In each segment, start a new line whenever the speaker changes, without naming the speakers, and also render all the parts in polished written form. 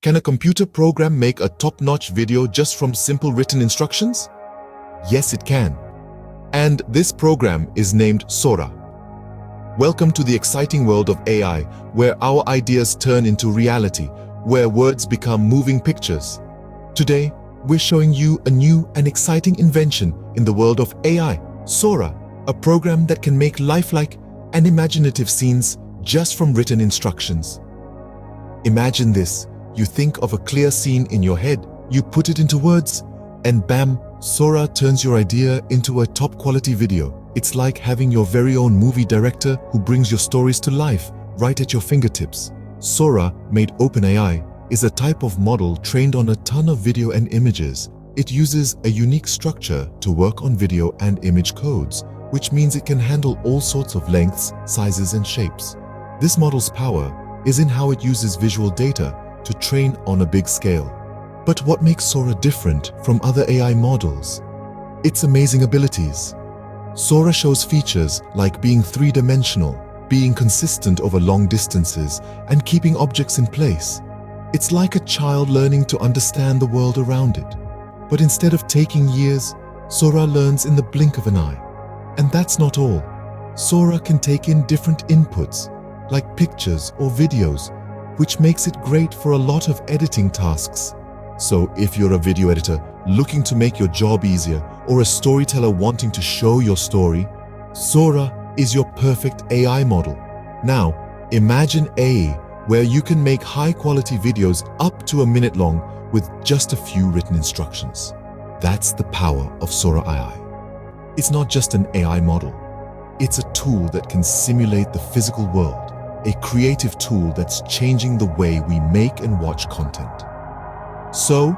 Can a computer program make a top-notch video just from simple written instructions? Yes, it can. And this program is named Sora. Welcome to the exciting world of AI, where our ideas turn into reality, where words become moving pictures. Today, we're showing you a new and exciting invention in the world of AI, Sora, a program that can make lifelike and imaginative scenes just from written instructions. Imagine this. You think of a clear scene in your head, you put it into words, and bam, Sora turns your idea into a top-quality video. It's like having your very own movie director who brings your stories to life right at your fingertips. Sora, made OpenAI, is a type of model trained on a ton of video and images. It uses a unique structure to work on video and image codes, which means it can handle all sorts of lengths, sizes, and shapes. This model's power is in how it uses visual data to train on a big scale. But what makes Sora different from other AI models? Its amazing abilities. Sora shows features like being three-dimensional, being consistent over long distances, and keeping objects in place. It's like a child learning to understand the world around it. But instead of taking years, Sora learns in the blink of an eye. And that's not all. Sora can take in different inputs, like pictures or videos, which makes it great for a lot of editing tasks. So if you're a video editor looking to make your job easier, or a storyteller wanting to show your story, Sora is your perfect AI model. Now, imagine AI, where you can make high-quality videos up to a minute long with just a few written instructions. That's the power of Sora AI. It's not just an AI model. It's a tool that can simulate the physical world, a creative tool that's changing the way we make and watch content. So,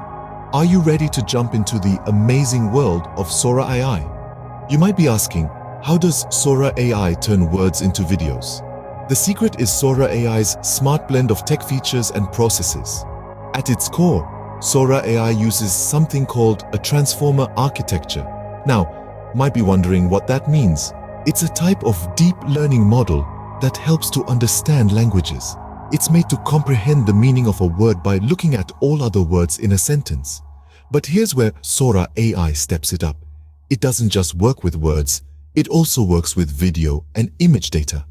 are you ready to jump into the amazing world of Sora AI? You might be asking, how does Sora AI turn words into videos? The secret is Sora AI's smart blend of tech features and processes. At its core, Sora AI uses something called a transformer architecture. Now, you might be wondering what that means. It's a type of deep learning model that helps to understand languages. It's made to comprehend the meaning of a word by looking at all other words in a sentence. But here's where Sora AI steps it up. It doesn't just work with words, it also works with video and image data.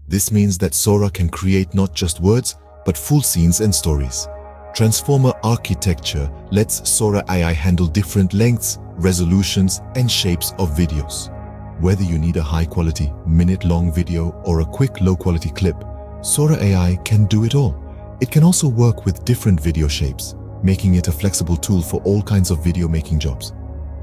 This means that Sora can create not just words, but full scenes and stories. Transformer architecture lets Sora AI handle different lengths, resolutions, and shapes of videos. Whether you need a high-quality, minute-long video or a quick, low-quality clip, Sora AI can do it all. It can also work with different video shapes, making it a flexible tool for all kinds of video-making jobs.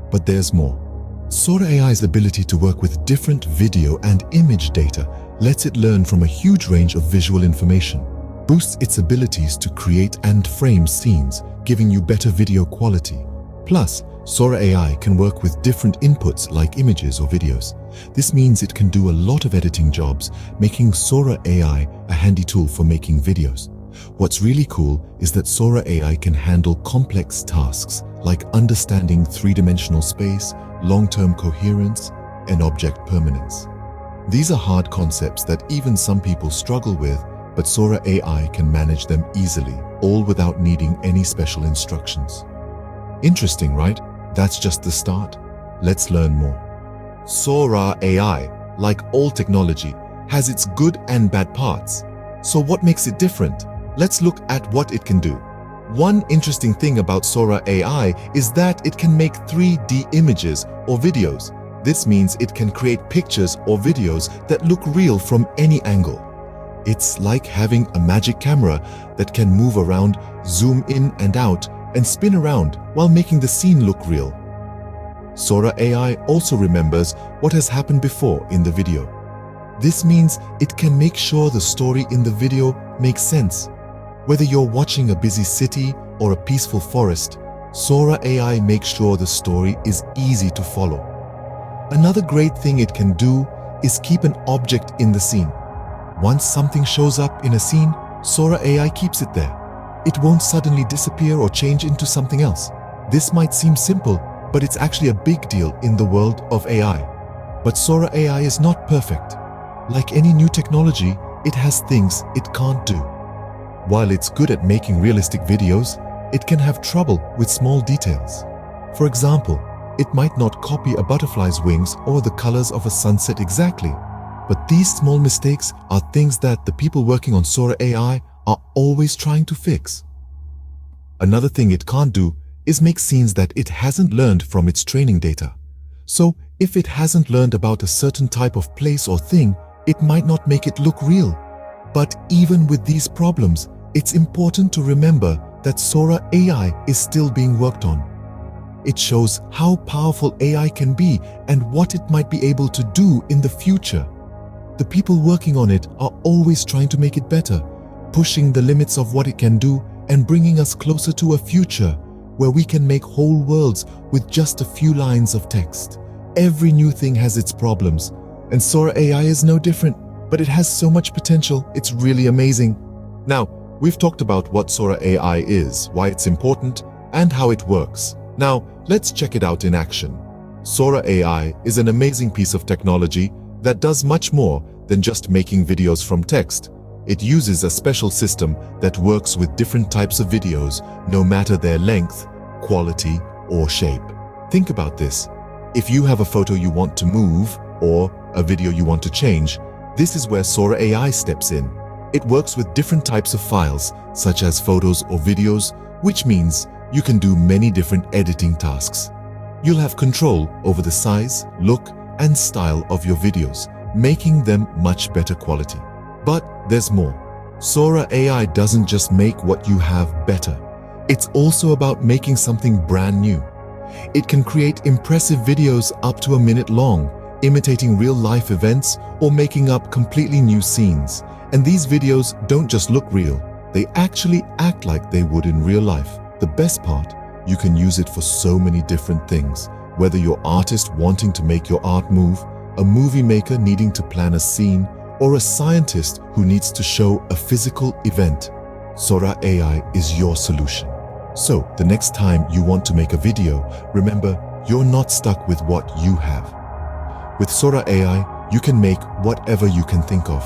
But there's more. Sora AI's ability to work with different video and image data lets it learn from a huge range of visual information, boosts its abilities to create and frame scenes, giving you better video quality. Plus, Sora AI can work with different inputs like images or videos. This means it can do a lot of editing jobs, making Sora AI a handy tool for making videos. What's really cool is that Sora AI can handle complex tasks like understanding three-dimensional space, long-term coherence, and object permanence. These are hard concepts that even some people struggle with, but Sora AI can manage them easily, all without needing any special instructions. Interesting, right? That's just the start. Let's learn more. Sora AI, like all technology, has its good and bad parts. So what makes it different? Let's look at what it can do. One interesting thing about Sora AI is that it can make 3D images or videos. This means it can create pictures or videos that look real from any angle. It's like having a magic camera that can move around, zoom in and out, and spin around while making the scene look real. Sora AI also remembers what has happened before in the video. This means it can make sure the story in the video makes sense. Whether you're watching a busy city or a peaceful forest, Sora AI makes sure the story is easy to follow. Another great thing it can do is keep an object in the scene. Once something shows up in a scene, Sora AI keeps it there. It won't suddenly disappear or change into something else. This might seem simple, but it's actually a big deal in the world of AI. But Sora AI is not perfect. Like any new technology, it has things it can't do. While it's good at making realistic videos, it can have trouble with small details. For example, it might not copy a butterfly's wings or the colors of a sunset exactly. But these small mistakes are things that the people working on Sora AI are always trying to fix. Another thing it can't do is make scenes that it hasn't learned from its training data. So, if it hasn't learned about a certain type of place or thing, it might not make it look real. But even with these problems, it's important to remember that Sora AI is still being worked on. It shows how powerful AI can be and what it might be able to do in the future. The people working on it are always trying to make it better, pushing the limits of what it can do and bringing us closer to a future where we can make whole worlds with just a few lines of text. Every new thing has its problems, and Sora AI is no different, but it has so much potential, it's really amazing. Now, we've talked about what Sora AI is, why it's important, and how it works. Now, let's check it out in action. Sora AI is an amazing piece of technology that does much more than just making videos from text. It uses a special system that works with different types of videos, no matter their length, quality, or shape. Think about this. If you have a photo you want to move or a video you want to change, this is where Sora AI steps in. It works with different types of files, such as photos or videos, which means you can do many different editing tasks. You'll have control over the size, look, and style of your videos, making them much better quality. But there's more. Sora AI doesn't just make what you have better. It's also about making something brand new. It can create impressive videos up to a minute long, imitating real-life events or making up completely new scenes. And these videos don't just look real, they actually act like they would in real life. The best part, you can use it for so many different things. Whether you're an artist wanting to make your art move, a movie maker needing to plan a scene, or a scientist who needs to show a physical event, Sora AI is your solution. So, the next time you want to make a video, remember, you're not stuck with what you have. With Sora AI, you can make whatever you can think of.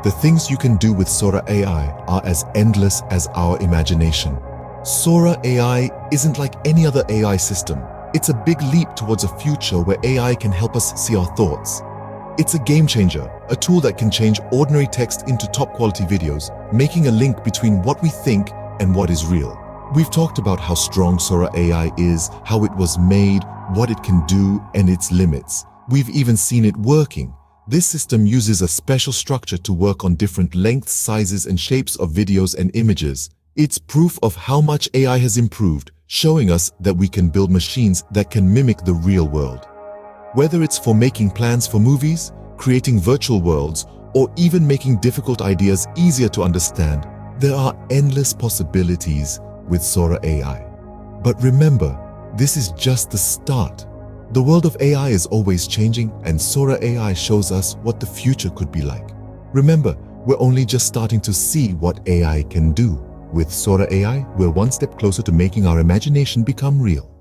The things you can do with Sora AI are as endless as our imagination. Sora AI isn't like any other AI system. It's a big leap towards a future where AI can help us see our thoughts. It's a game changer, a tool that can change ordinary text into top-quality videos, making a link between what we think and what is real. We've talked about how strong Sora AI is, how it was made, what it can do, and its limits. We've even seen it working. This system uses a special structure to work on different lengths, sizes, and shapes of videos and images. It's proof of how much AI has improved, showing us that we can build machines that can mimic the real world. Whether it's for making plans for movies, creating virtual worlds, or even making difficult ideas easier to understand, there are endless possibilities with Sora AI. But remember, this is just the start. The world of AI is always changing, and Sora AI shows us what the future could be like. Remember, we're only just starting to see what AI can do. With Sora AI, we're one step closer to making our imagination become real.